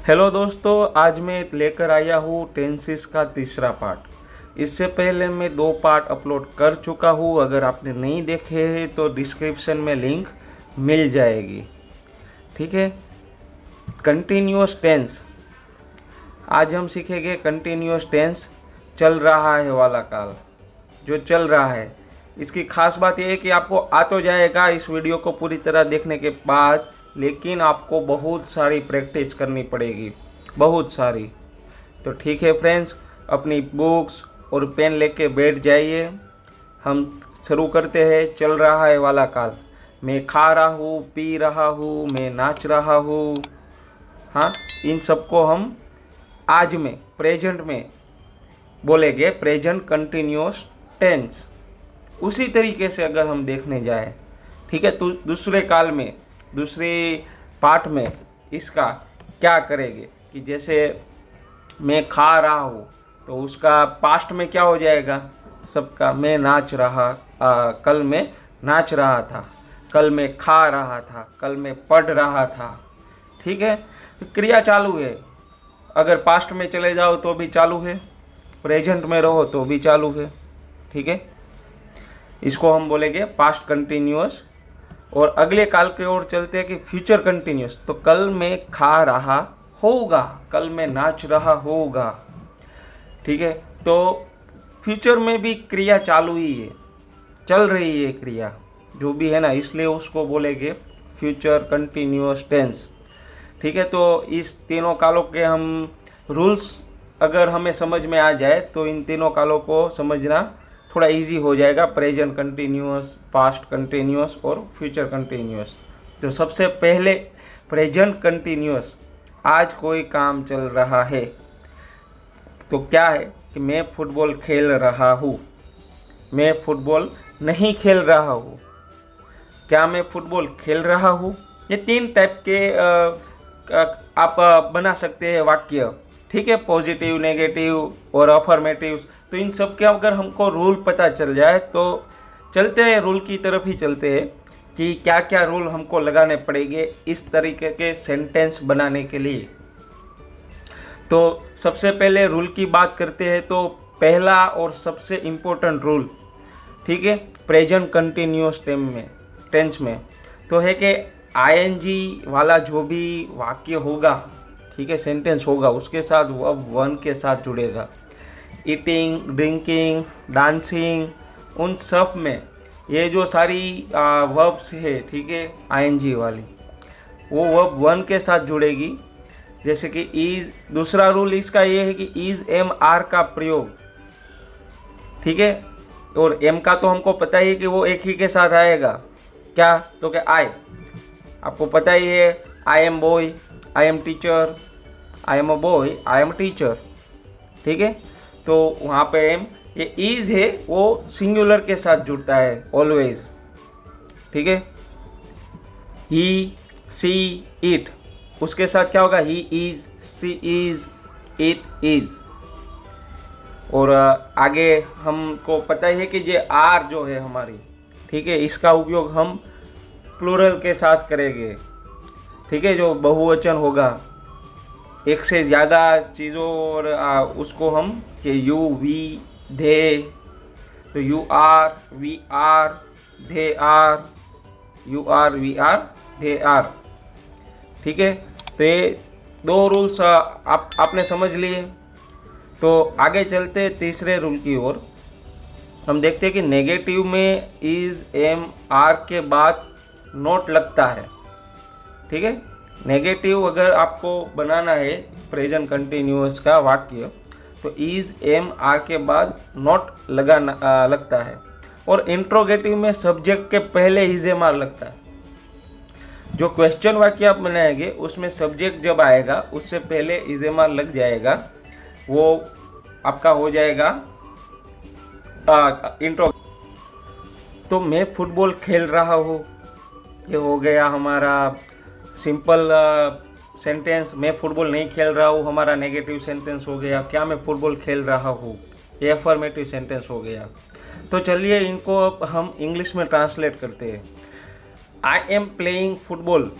Hello दोस्तों, आज मैं लेकर आया हूँ टेंसेस का तीसरा पार्ट। इससे पहले मैं 2 पार्ट अपलोड कर चुका हूँ। अगर आपने नहीं देखे हैं तो डिस्क्रिप्शन में लिंक मिल जाएगी। ठीक है। कंटिन्यूअस टेंस आज हम सीखेंगे। कंटिन्यूअस टेंस चल रहा है वाला काल, जो चल रहा है। इसकी खास बात यह है कि आपको आ तो जाएगा इस वीडियो को पूरी तरह देखने के बाद, लेकिन आपको बहुत सारी प्रैक्टिस करनी पड़ेगी, बहुत सारी। तो ठीक है फ्रेंड्स, अपनी बुक्स और पेन लेके बैठ जाइए। हम शुरू करते हैं। चल रहा है वाला काल। मैं खा रहा हूँ, पी रहा हूँ, मैं नाच रहा हूँ। हाँ, इन सबको हम आज में, प्रेजेंट में बोलेंगे, प्रेजेंट कंटिन्यूअस टेंस। उसी तरीके से अगर हम देखने जाए, ठीक है, तो दूसरे काल में, दूसरे पार्ट में इसका क्या करेंगे कि जैसे मैं खा रहा हूँ तो उसका पास्ट में क्या हो जाएगा सबका। मैं नाच रहा, कल मैं नाच रहा था, कल मैं खा रहा था, कल मैं पढ़ रहा था। ठीक है, तो क्रिया चालू है। अगर पास्ट में चले जाओ तो भी चालू है, प्रेजेंट में रहो तो भी चालू है। ठीक है, इसको हम बोलेंगे पास्ट कंटिन्यूअस। और अगले काल की ओर चलते हैं कि फ्यूचर कंटिन्यूअस। तो कल मैं खा रहा होगा, कल मैं नाच रहा होगा। ठीक है, तो फ्यूचर में भी क्रिया चालू ही है, चल रही है क्रिया जो भी है ना, इसलिए उसको बोलेंगे फ्यूचर कंटिन्यूअस टेंस। ठीक है, तो इस तीनों कालों के हम रूल्स अगर हमें समझ में आ जाए तो इन तीनों कालों को समझना थोड़ा इजी हो जाएगा। प्रेजेंट कंटिन्यूअस, पास्ट कंटिन्यूअस और फ्यूचर कंटिन्यूअस। तो सबसे पहले प्रेजेंट कंटिन्यूअस, आज कोई काम चल रहा है तो क्या है कि मैं फुटबॉल खेल रहा हूँ। मैं फुटबॉल नहीं खेल रहा हूँ। क्या मैं फुटबॉल खेल रहा हूँ। ये 3 टाइप के आप बना सकते हैं वाक्य। ठीक है, पॉजिटिव, नेगेटिव और अफर्मेटिव। तो इन सब के अगर हमको रूल पता चल जाए तो चलते हैं, रूल की तरफ ही चलते हैं कि क्या क्या रूल हमको लगाने पड़ेंगे इस तरीके के सेंटेंस बनाने के लिए। तो सबसे पहले रूल की बात करते हैं। तो पहला और सबसे इम्पोर्टेंट रूल, ठीक है, प्रेजेंट कंटिन्यूअस टेंस में तो है कि आईएनजी वाला जो भी वाक्य होगा, ठीक है, सेंटेंस होगा, उसके साथ वर्ब वन के साथ जुड़ेगा। ईटिंग, ड्रिंकिंग, डांसिंग, उन सब में ये जो सारी वर्ब्स है, ठीक है, आईएनजी वाली, वो वर्ब वन के साथ जुड़ेगी। जैसे कि इज, दूसरा रूल इसका ये है कि इज एम आर का प्रयोग, ठीक है, और एम का तो हमको पता ही है कि वो एक ही के साथ आएगा। क्या, तो क्या आई, आपको पता ही है, I am boy, I am teacher, I am a boy, I am teacher. ठीक है, तो वहाँ पे एम, ये इज है, वो सिंगुलर के साथ जुड़ता है ऑलवेज। ठीक है, ही, सी, इट, उसके साथ क्या होगा, he is, she is, it is. और आगे हमको पता ही है कि ये आर जो है हमारी, ठीक है, इसका उपयोग हम प्लूरल के साथ करेंगे। ठीक है, जो बहुवचन होगा, एक से ज़्यादा चीज़ों और उसको हम कि यू, वी, दे। तो you are, we are, they are, you are, we are, they are. ठीक है, तो ये 2 रूल्स आपने समझ लिए। तो आगे चलते तीसरे रूल की ओर। हम देखते हैं कि नेगेटिव में इज, एम, आर के बाद नोट लगता है। ठीक है, नेगेटिव अगर आपको बनाना है प्रेजेंट कंटिन्यूअस का वाक्य तो इज, एम, आर के बाद नोट लगाना लगता है। और इंट्रोगेटिव में सब्जेक्ट के पहले इज, एम, आर लगता है। जो क्वेश्चन वाक्य आप बनाएंगे उसमें सब्जेक्ट जब आएगा उससे पहले इज, एम, आर लग जाएगा, वो आपका हो जाएगा इंट्रो। तो मैं फुटबॉल खेल रहा हूँ, ये हो गया हमारा सिंपल सेंटेंस। मैं फुटबॉल नहीं खेल रहा हूँ हमारा नेगेटिव सेंटेंस हो गया। क्या मैं फुटबॉल खेल रहा हूँ, ये अफर्मेटिव सेंटेंस हो गया। तो चलिए इनको अब हम इंग्लिश में ट्रांसलेट करते हैं। आई एम प्लेइंग फुटबॉल,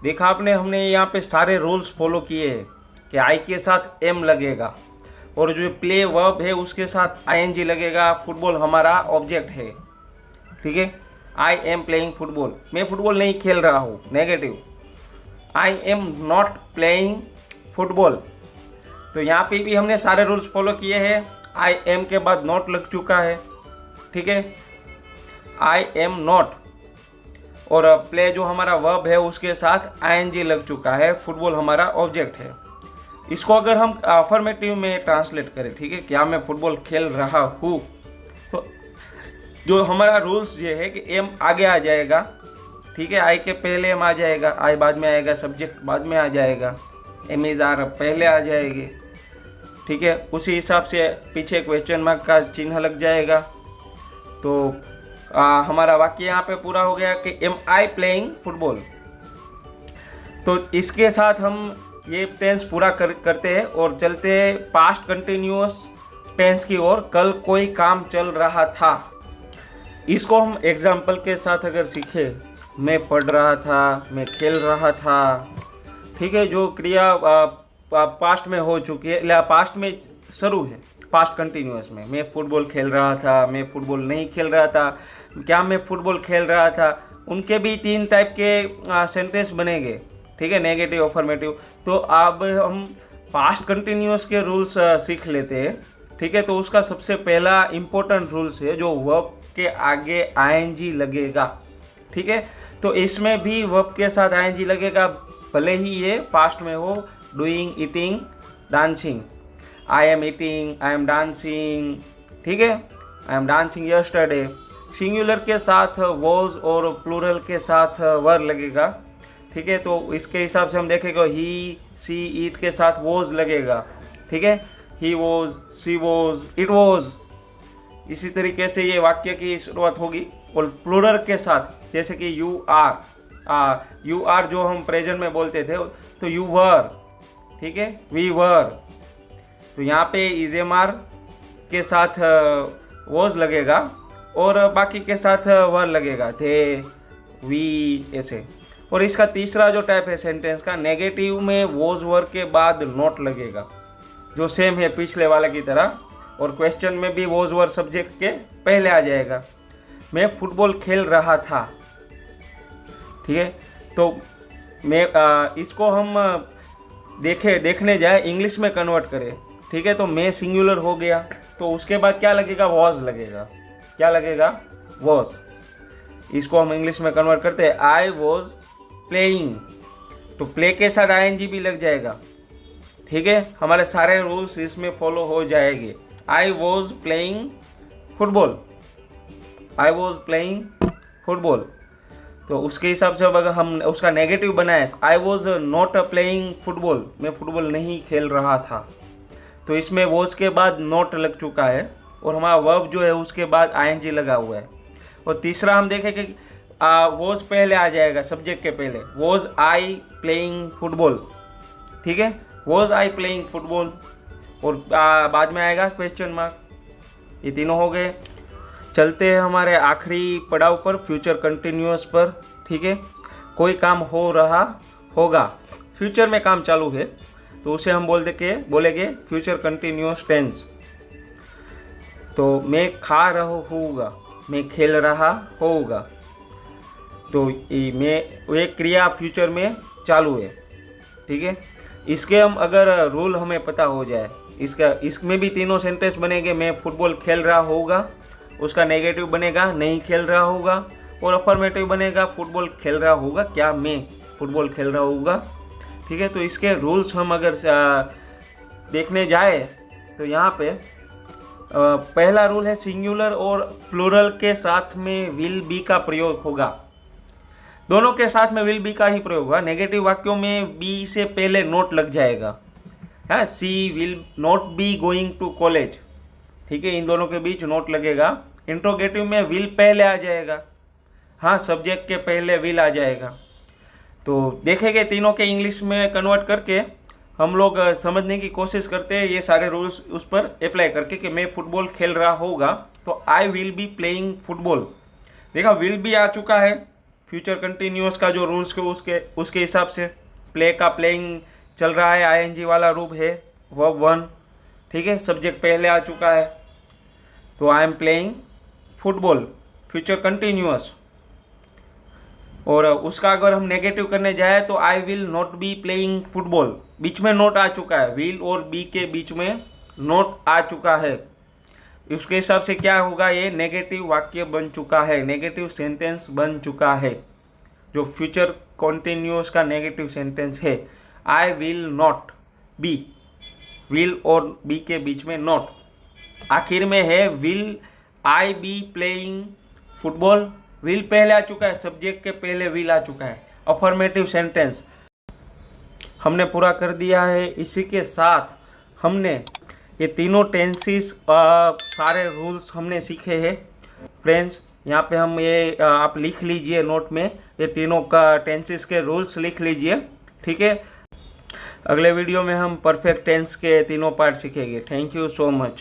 देखा आपने, हमने यहाँ पे सारे रूल्स फॉलो किए हैं कि आई के साथ एम लगेगा और जो प्ले वर्ब है उसके साथ आईएनजी लगेगा। फुटबॉल हमारा ऑब्जेक्ट है, ठीक है। आई एम प्लेइंग फुटबॉल, मैं फुटबॉल नहीं खेल रहा हूँ, negative. I am not playing football, तो यहाँ पे भी हमने सारे रूल्स फॉलो किए हैं। आई एम के बाद नॉट लग चुका है, ठीक है, आई एम नॉट। और प्ले जो हमारा वर्ब है उसके साथ आईएनजी लग चुका है। फुटबॉल हमारा ऑब्जेक्ट है। इसको अगर हम अफर्मेटिव में ट्रांसलेट करें, ठीक है, क्या मैं फुटबॉल खेल रहा हूँ, तो जो हमारा रूल्स ये है कि एम आगे आ जाएगा, ठीक है। आई के पहले एम आ जाएगा, आई बाद में आएगा, सब्जेक्ट बाद में आ जाएगा, एम इज आर पहले आ जाएगी, ठीक है। उसी हिसाब से पीछे क्वेश्चन मार्क का चिन्ह लग जाएगा। तो हमारा वाक्य यहाँ पे पूरा हो गया कि एम आई प्लेइंग फुटबॉल। तो इसके साथ हम ये टेंस पूरा करते हैं और चलते हैं पास्ट कंटिन्यूअस टेंस की ओर। कल कोई काम चल रहा था, इसको हम एग्जाम्पल के साथ अगर सीखे, मैं पढ़ रहा था, मैं खेल रहा था, ठीक है। जो क्रिया पास्ट में हो चुकी है, पास्ट में शुरू है, पास्ट कंटिन्यूअस में। मैं फुटबॉल खेल रहा था, मैं फुटबॉल नहीं खेल रहा था, क्या मैं फुटबॉल खेल रहा था, उनके भी 3 टाइप के सेंटेंस बनेंगे, ठीक है, नेगेटिव, अफर्मेटिव। तो अब हम पास्ट कंटिन्यूअस के रूल्स सीख लेते हैं, ठीक है। तो उसका सबसे पहला इम्पोर्टेंट रूल्स है जो वर्ब के आगे आईएनजी लगेगा, ठीक है। तो इसमें भी वर्ब के साथ आईएनजी लगेगा, भले ही ये पास्ट में हो, doing, eating, dancing. I am eating, I am dancing, ठीक है, I am dancing yesterday. Singular के साथ वॉज और प्लूरल के साथ वर लगेगा, ठीक है। तो इसके हिसाब से हम देखेंगे ही, सी, ईट के साथ वॉज लगेगा, ठीक है, he was, she was, it was. इसी तरीके से ये वाक्य की शुरुआत होगी। और प्लूरल के साथ जैसे कि यू आर जो हम प्रेजेंट में बोलते थे, तो यू वर, ठीक है, वी वर। तो यहाँ पे इजेमार के साथ वॉज लगेगा और बाकी के साथ वर लगेगा, थे, वी, ऐसे। और इसका तीसरा जो टाइप है सेंटेंस का, नेगेटिव में वॉज वर के बाद नॉट लगेगा, जो सेम है पिछले वाले की तरह। और क्वेश्चन में भी वॉज वर सब्जेक्ट के पहले आ जाएगा। मैं फुटबॉल खेल रहा था, ठीक है। तो मैं इसको हम देखने जाए, इंग्लिश में कन्वर्ट करें, ठीक है। तो मैं सिंगुलर हो गया, तो उसके बाद क्या लगेगा, वॉज लगेगा। क्या लगेगा, वॉज। इसको हम इंग्लिश में कन्वर्ट करते हैं, आई वॉज प्लेइंग, तो प्ले के साथ आईएनजी भी लग जाएगा, ठीक है। हमारे सारे रूल्स इसमें फॉलो हो जाएंगे। I was playing football, I was playing football. तो उसके हिसाब से अगर हम उसका नेगेटिव बनाए, तो I was not playing football, मैं फुटबॉल नहीं खेल रहा था। तो इसमें वॉज के बाद नॉट लग चुका है और हमारा वर्ब जो है उसके बाद आईएनजी लगा हुआ है। और तीसरा हम देखें कि वॉज पहले आ जाएगा, सब्जेक्ट के पहले, वॉज आई प्लेइंग फुटबॉल, ठीक है, वॉज आई प्लेइंग फुटबॉल। और बाद में आएगा क्वेश्चन मार्क। ये तीनों हो गए। चलते हैं हमारे आखिरी पड़ाव पर, फ्यूचर कंटिन्यूअस पर, ठीक है। कोई काम हो रहा होगा, फ्यूचर में काम चालू है, तो उसे हम बोलेंगे फ्यूचर कंटिन्यूअस टेंस। तो मैं खा रहा होगा, मैं खेल रहा होगा, तो मैं एक क्रिया फ्यूचर में चालू है, ठीक है। इसके हम अगर रूल हमें पता हो जाए, इसमें भी तीनों सेंटेंस बनेंगे। मैं फुटबॉल खेल रहा होगा, उसका नेगेटिव बनेगा नहीं खेल रहा होगा, और अफर्मेटिव बनेगा फुटबॉल खेल रहा होगा, क्या मैं फुटबॉल खेल रहा होगा, ठीक है। तो इसके रूल्स हम अगर देखने जाए तो यहाँ पे पहला रूल है, सिंगुलर और प्लूरल के साथ में विल बी का प्रयोग होगा। दोनों के साथ में विल बी का ही प्रयोग होगा। नेगेटिव वाक्यों में बी से पहले नोट लग जाएगा, है, she will not be going to college, ठीक है, इन दोनों के बीच नोट लगेगा। इंट्रोगेटिव में विल पहले आ जाएगा, हाँ, सब्जेक्ट के पहले विल आ जाएगा। तो देखेंगे तीनों के इंग्लिश में कन्वर्ट करके हम लोग समझने की कोशिश करते हैं ये सारे रूल्स उस पर अप्लाई करके कि मैं फुटबॉल खेल रहा होगा, तो I will be playing football. देखा, विल भी आ चुका है फ्यूचर कंटिन्यूअस का जो रूल्स के उसके हिसाब से प्ले का प्लेइंग चल रहा है, आईएनजी वाला रूप है, वर्ब वन, ठीक है। सब्जेक्ट पहले आ चुका है, तो I am playing football, future continuous. और उसका अगर हम नेगेटिव करने जाए तो I will not be playing football, बीच में नोट आ चुका है, विल और बी के बीच में नोट आ चुका है। उसके हिसाब से क्या होगा, ये नेगेटिव वाक्य बन चुका है, नेगेटिव सेंटेंस बन चुका है। जो फ्यूचर कॉन्टिन्यूअस का नेगेटिव सेंटेंस है, आई विल नॉट बी, विल और बी के बीच में नॉट, आखिर में है will I B playing football. Will पहले आ चुका है, सब्जेक्ट के पहले विल आ चुका है, अफर्मेटिव सेंटेंस हमने पूरा कर दिया है। इसी के साथ हमने ये तीनों टेंसेस सारे रूल्स हमने सीखे हैं फ्रेंड्स। यहाँ पे हम ये आप लिख लीजिए नोट में, ये तीनों का टेंसेस के रूल्स लिख लीजिए, ठीक है। अगले वीडियो में हम परफेक्ट टेंस के तीनों पार्ट सीखेंगे। Thank you so much.